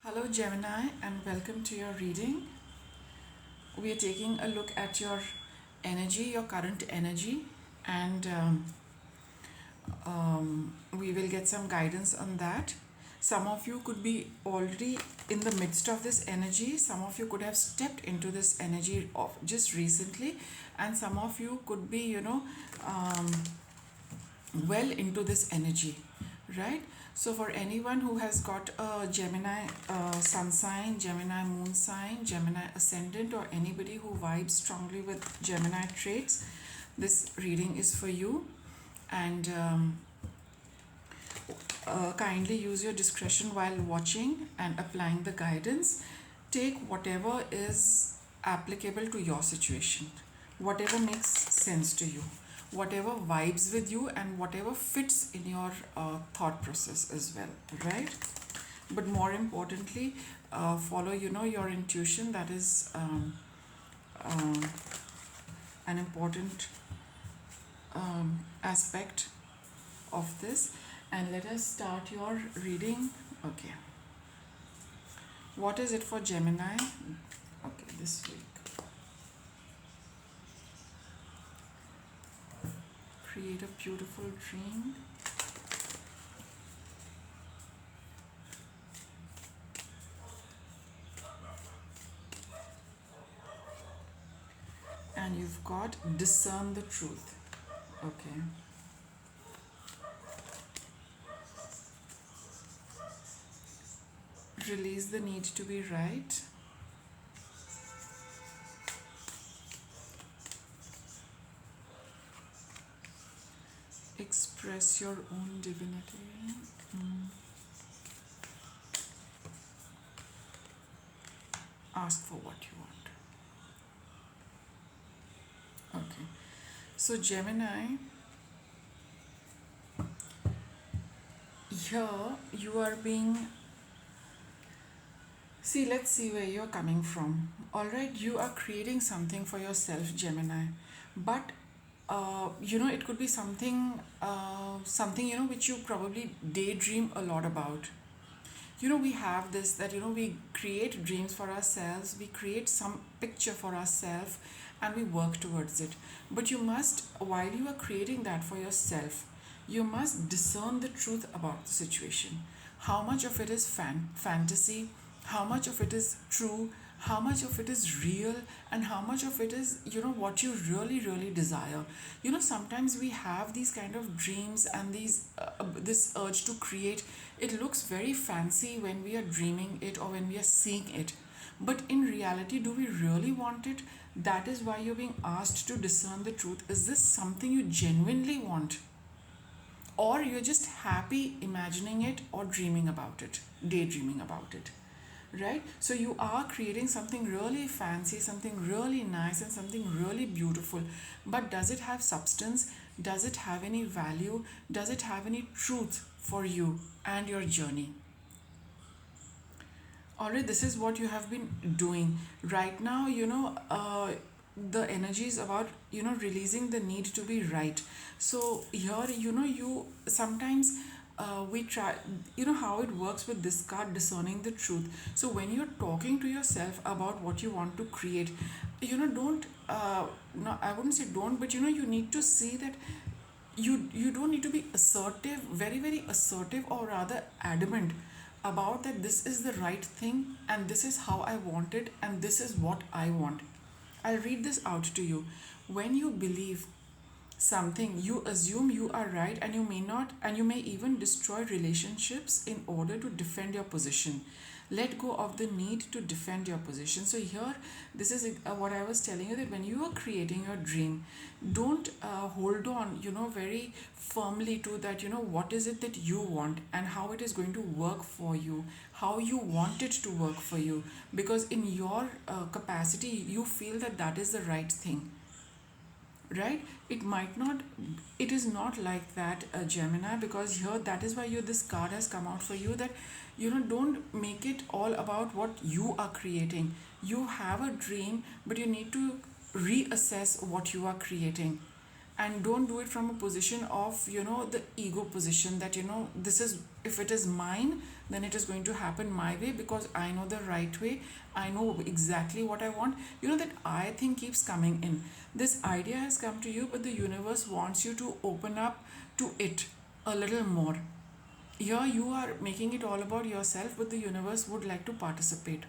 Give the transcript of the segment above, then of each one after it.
Hello, Gemini, and welcome to your reading. We are taking a look at your energy, your current energy, and we will get some guidance on that. Some of you could be already in the midst of this energy, some of you could have stepped into this energy of just recently, and some of you could be, um, well into this energy, right? So for anyone who has got a Gemini sun sign, Gemini moon sign, Gemini ascendant, or anybody who vibes strongly with Gemini traits, this reading is for you. And kindly use your discretion while watching and applying the guidance. Take whatever is applicable to your situation, whatever makes sense to you, whatever vibes with you, and whatever fits in your thought process as well, right? But more importantly, follow your intuition. That is um, an important aspect of this. And let us start your reading. Okay, what is it for Gemini? Okay, this week. Create a beautiful dream. And you've got discern the truth. Okay. Release the need to be right. Express your own divinity. Ask for what you want. Okay. So Gemini, here you are being, see, let's see where you're coming from. All right, you are creating something for yourself, Gemini, but it could be something, which you probably daydream a lot about. We have this, that we create dreams for ourselves, we create some picture for ourselves, and we work towards it. But you must, while you are creating that for yourself, you must discern the truth about the situation. How much of it is fantasy, how much of it is true, how much of it is real, and how much of it is what you really really desire. Sometimes we have these kind of dreams and this urge to create. It looks very fancy when we are dreaming it or when we are seeing it, but in reality, do we really want it? That is why you're being asked to discern the truth. Is this something you genuinely want, or you're just happy imagining it or dreaming about it, daydreaming about it? Right? So you are creating something really fancy, something really nice, and something really beautiful. But does it have substance? Does it have any value? Does it have any truth for you and your journey? Alright, this is what you have been doing. Right now, the energy is about, releasing the need to be right. So here, you sometimes we try, how it works with this card, discerning the truth. So when you're talking to yourself about what you want to create, don't, no, I wouldn't say don't, but you need to see that you don't need to be assertive, very very assertive, or rather adamant about that this is the right thing and this is how I want it and this is what I want. I'll read this out to you. When you believe something, you assume you are right, and you may not, and you may even destroy relationships in order to defend your position. Let go of the need to defend your position. So here, this is what I was telling you, that when you are creating your dream, don't hold on very firmly to that, what is it that you want and how it is going to work for you, how you want it to work for you, because in your capacity you feel that that is the right thing, right? It is not like that, Gemini, because here, that is why this card has come out for you, that don't make it all about what you are creating. You have a dream, but you need to reassess what you are creating. and don't do it from a position of the ego position, that this is, if it is mine, then it is going to happen my way because I know the right way, I know exactly what I want. That I thing keeps coming in. This idea has come to you, but the universe wants you to open up to it a little more. Here you are making it all about yourself, but the universe would like to participate.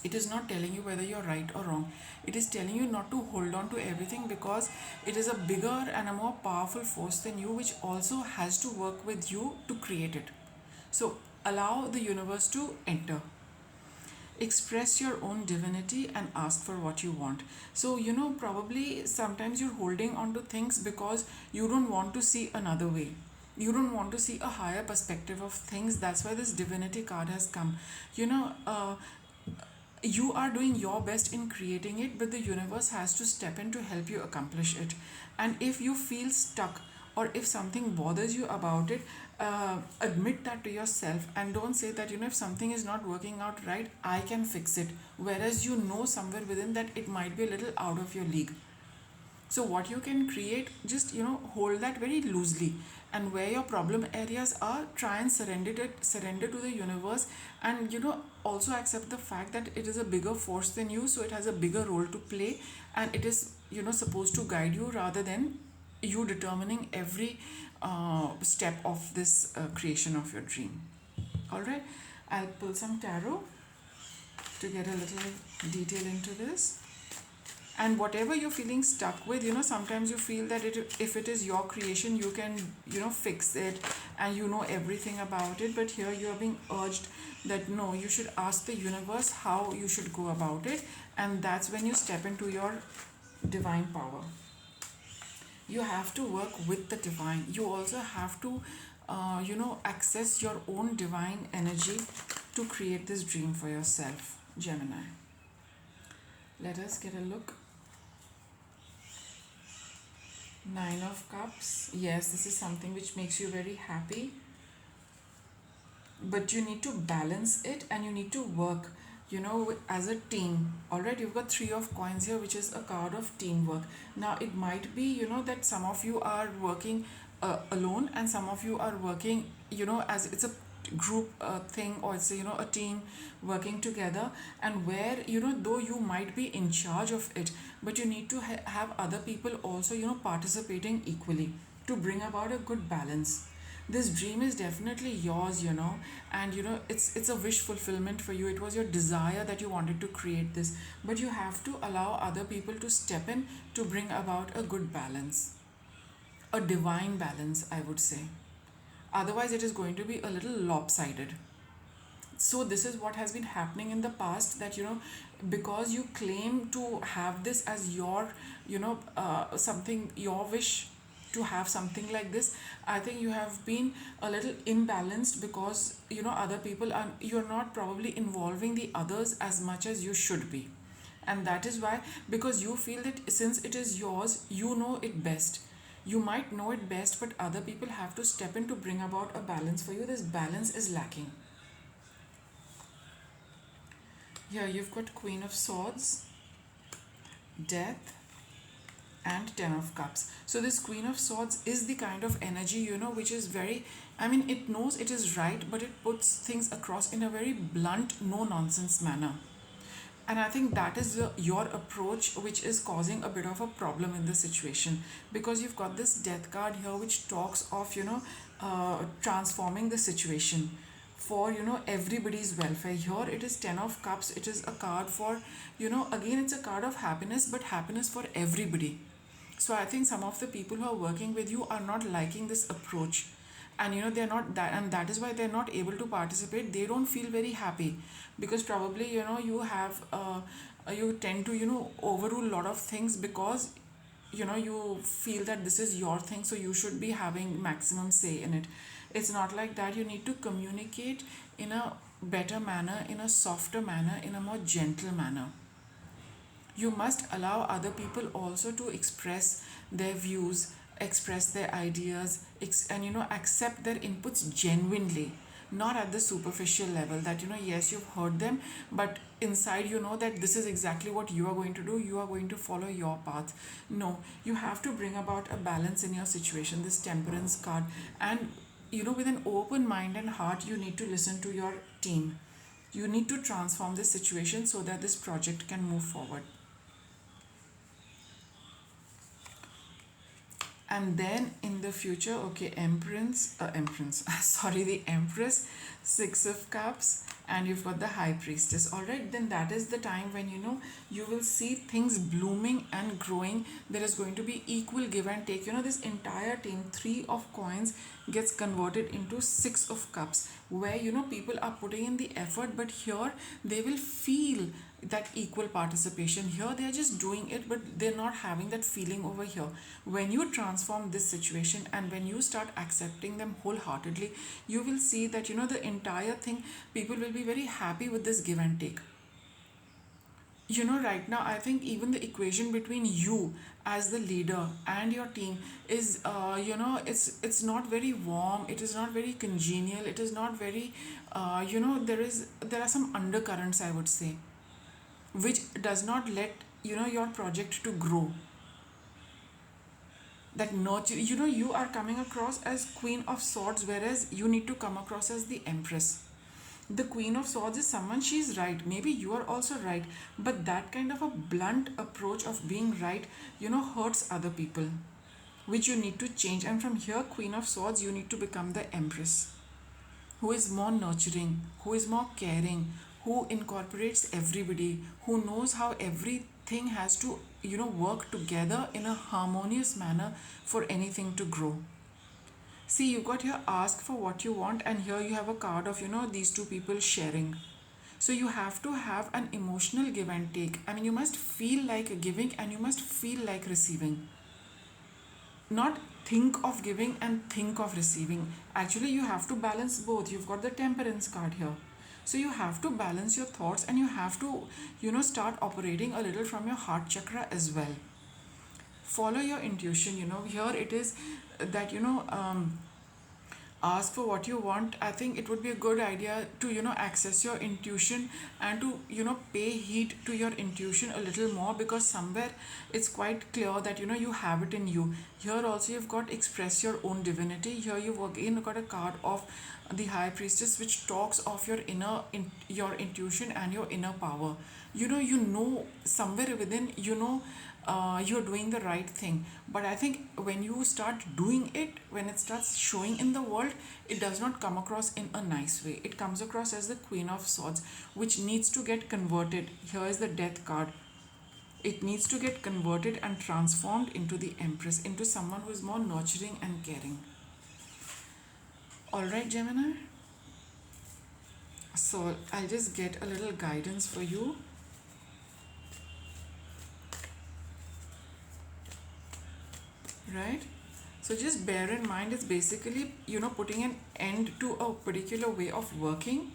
It is not telling you whether you're right or wrong. It is telling you not to hold on to everything, because it is a bigger and a more powerful force than you, which also has to work with you to create it. So allow the universe to enter. Express your own divinity and ask for what you want. So probably sometimes you're holding on to things because you don't want to see another way, you don't want to see a higher perspective of things. That's why this divinity card has come. you know uh, you are doing your best in creating it, but the universe has to step in to help you accomplish it. And if you feel stuck, or if something bothers you about it, admit that to yourself, and don't say that if something is not working out right, I can fix it, whereas somewhere within that it might be a little out of your league. So what you can create, just hold that very loosely, and where your problem areas are, try and surrender to the universe, and also accept the fact that it is a bigger force than you, so it has a bigger role to play, and it is supposed to guide you rather than you determining every step of this creation of your dream. All right, I'll pull some tarot to get a little detail into this. And whatever you're feeling stuck with, sometimes you feel that if it is your creation, you can fix it, and everything about it, but here you are being urged that no, you should ask the universe how you should go about it, and that's when you step into your divine power. You have to work with the divine. You also have to access your own divine energy to create this dream for yourself, Gemini. Let us get a look. Nine of Cups. Yes, this is something which makes you very happy, but you need to balance it, and you need to work as a team. All right, you've got Three of Coins here, which is a card of teamwork. Now it might be that some of you are working alone, and some of you are working as it's a group thing, or it's a team working together, and where though you might be in charge of it, but you need to have other people also participating equally to bring about a good balance. This dream is definitely yours, and it's a wish fulfillment for you. It was your desire that you wanted to create this, but you have to allow other people to step in to bring about a good balance, a divine balance, I would say. Otherwise it is going to be a little lopsided. So this is what has been happening in the past, that because you claim to have this as your something, your wish to have something like this, I think you have been a little imbalanced, because other people are, you're not probably involving the others as much as you should be. And that is why, because you feel that since it is yours, you know it best. You might know it best, but other people have to step in to bring about a balance for you. This balance is lacking. Here you've got Queen of Swords, Death, and Ten of Cups. So this Queen of Swords is the kind of energy which is very, it knows it is right, but it puts things across in a very blunt, no nonsense manner. And I think that is your approach which is causing a bit of a problem in the situation, because you've got this Death card here, which talks of transforming the situation for everybody's welfare. Here it is Ten of Cups. It is a card for again, it's a card of happiness, but happiness for everybody. So I think some of the people who are working with you are not liking this approach, and they're not that, and that is why they're not able to participate. They don't feel very happy, because probably you have you tend to overrule a lot of things, because you feel that this is your thing, so you should be having maximum say in it. It's not like that. You need to communicate in a better manner, in a softer manner, in a more gentle manner. You must allow other people also to express their views, express their ideas, and accept their inputs genuinely. not at the superficial level that, yes, you've heard them, but inside you know that this is exactly what you are going to do, you are going to follow your path. No, you have to bring about a balance in your situation, this temperance card. And with an open mind and heart, you need to listen to your team. You need to transform this situation so that this project can move forward. And then in the future, okay, empress sorry, the empress, six of cups, and you've got the high priestess. All right, then that is the time when you will see things blooming and growing. There is going to be equal give and take. This entire team, three of coins gets converted into six of cups, where people are putting in the effort, but here they will feel that equal participation. Here they are just doing it, but they're not having that feeling over here. When you transform this situation and when you start accepting them wholeheartedly, you will see that the entire thing, people will be very happy with this give and take. Right now I think even the equation between you as the leader and your team is, it's not very warm, it is not very congenial, it is not very, there are some undercurrents, I would say, which does not let your project to grow. That nurture, you are coming across as queen of swords, whereas you need to come across as the empress. The queen of swords is someone, she's right, maybe you are also right, but that kind of a blunt approach of being right hurts other people, which you need to change. And from here, queen of swords, you need to become the empress, who is more nurturing, who is more caring, who incorporates everybody, who knows how everything has to, work together in a harmonious manner for anything to grow. See, you got here ask for what you want, and here you have a card of, these two people sharing. So you have to have an emotional give and take. I mean, you must feel like giving and you must feel like receiving. Not think of giving and think of receiving. Actually, you have to balance both. You've got the temperance card here. So you have to balance your thoughts and you have to, start operating a little from your heart chakra as well. Follow your intuition. Here it is that, ask for what you want. I think it would be a good idea to access your intuition and to pay heed to your intuition a little more, because somewhere it's quite clear that you have it in you. Here also you've got express your own divinity. Here you've again got a card of the high priestess, which talks of your your intuition and your inner power. You know somewhere within, you're doing the right thing. But I think when you start doing it, when it starts showing in the world, it does not come across in a nice way. It comes across as the queen of swords, which needs to get converted. Here is the death card. It needs to get converted and transformed into the empress, into someone who is more nurturing and caring. All right, Gemini, so I'll just get a little guidance for you. Right, so just bear in mind, it's basically putting an end to a particular way of working,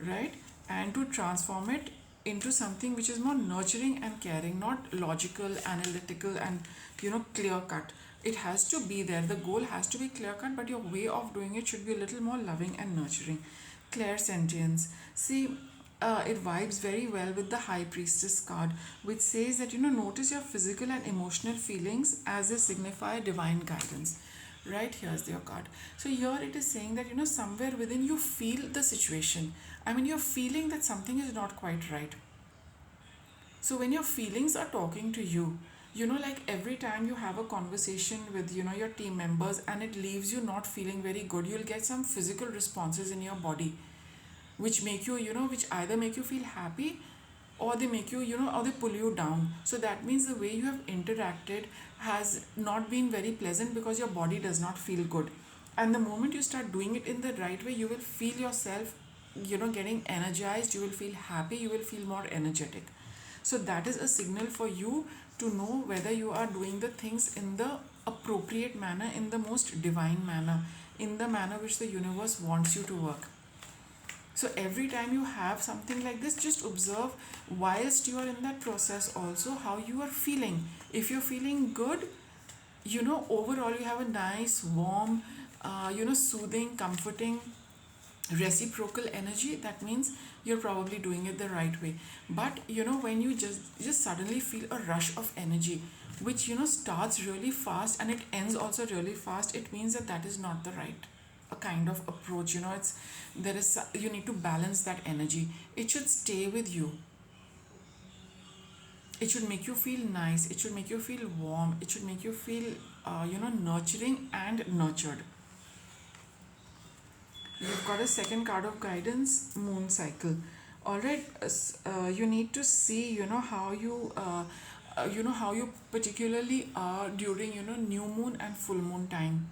right, and to transform it into something which is more nurturing and caring, not logical, analytical, and clear cut. It has to be there, the goal has to be clear cut, but your way of doing it should be a little more loving and nurturing. Clairsentience, see, it vibes very well with the high priestess card, which says that notice your physical and emotional feelings as they signify divine guidance. Right, here's your card. So here it is saying that somewhere within you feel the situation. I mean, you're feeling that something is not quite right. So when your feelings are talking to you, like every time you have a conversation with your team members and it leaves you not feeling very good, you'll get some physical responses in your body which make you, which either make you feel happy, or they make you, or they pull you down. So that means the way you have interacted has not been very pleasant, because your body does not feel good. And the moment you start doing it in the right way, you will feel yourself, getting energized, you will feel happy, you will feel more energetic. So that is a signal for you to know whether you are doing the things in the appropriate manner, in the most divine manner, in the manner which the universe wants you to work. So every time you have something like this, just observe whilst you are in that process also how you are feeling. If you're feeling good, overall you have a nice, warm, soothing, comforting reciprocal energy, that means you're probably doing it the right way. But when you just suddenly feel a rush of energy, which starts really fast and it ends also really fast, it means that that is not the right a kind of approach. It's there is you need to balance that energy. It should stay with you. It should make you feel nice, it should make you feel warm, it should make you feel nurturing and nurtured. You've got a second card of guidance, moon cycle. All right, you need to see, how you particularly are during, new moon and full moon time.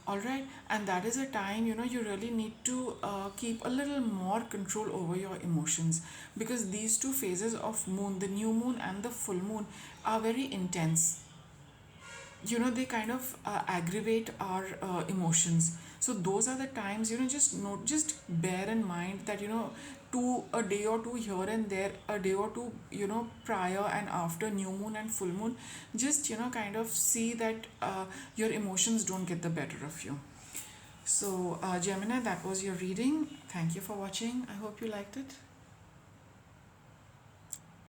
All right, and that is a time, you really need to keep a little more control over your emotions, because these two phases of moon, the new moon and the full moon, are very intense. They kind of aggravate our emotions. So those are the times, just bear in mind that to a day or two here and there, a day or two prior and after new moon and full moon, just kind of see that your emotions don't get the better of you. So Gemini, that was your reading. Thank you for watching. I hope you liked it.